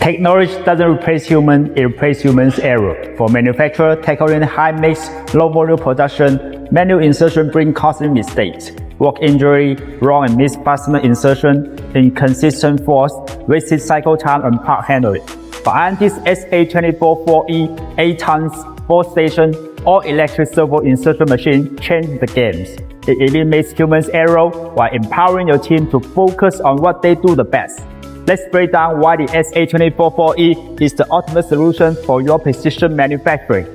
Technology doesn't replace human, it replaces human's error. For manufacturers tackling high-mix, low-volume production, manual insertion brings costly mistakes, work injury, wrong and missed fastener insertion, inconsistent force, wasted cycle time, and part handling. For RNT S824-4E 8 tons, 4-station, all-electric servo insertion machine changes the games. It eliminates human's error while empowering your team to focus on what they do the best. Let's break down why the S824-4E is the ultimate solution for your precision manufacturing.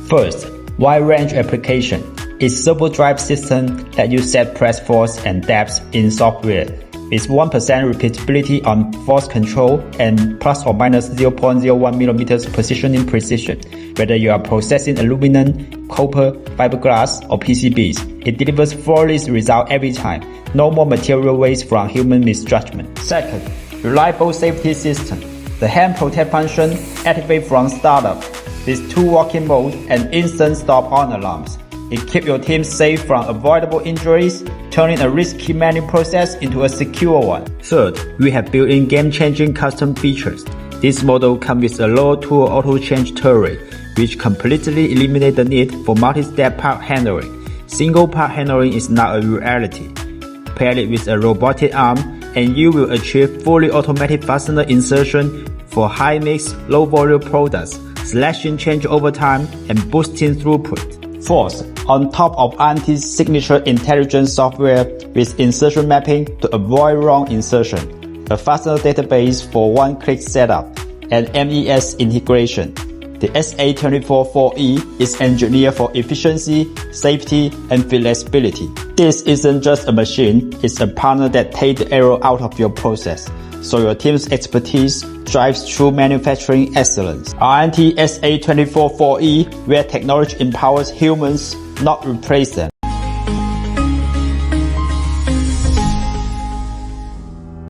First, wide range application. Its servo drive system lets you set press force and depth in software. With 1% repeatability on force control and plus or minus 0.01 mm positioning precision. Whether you are processing aluminum, copper, fiberglass, or PCBs, it delivers flawless results every time. No more material waste from human misjudgment. Second, reliable safety system. The hand protect function activates from startup with 2 working modes and instant stop-on alarms. It keeps your team safe from avoidable injuries, turning a risky manual process into a secure one. Third, we have built-in game-changing custom features. This model comes with a low-tool auto-change turret, which completely eliminates the need for multi-step part handling. Single part handling is now a reality. Pair it with a robotic arm, and you will achieve fully automatic fastener insertion for high-mix, low-volume products, slashing change over time and boosting throughput. Fourth, on top of RNT's signature intelligent software with insertion mapping to avoid wrong insertion, a fastener database for one-click setup, and MES integration, the S824-4E is engineered for efficiency, safety, and flexibility. This isn't just a machine, it's a partner that takes the error out of your process, so your team's expertise drives true manufacturing excellence. RNT S824-4E, where technology empowers humans, not replace them.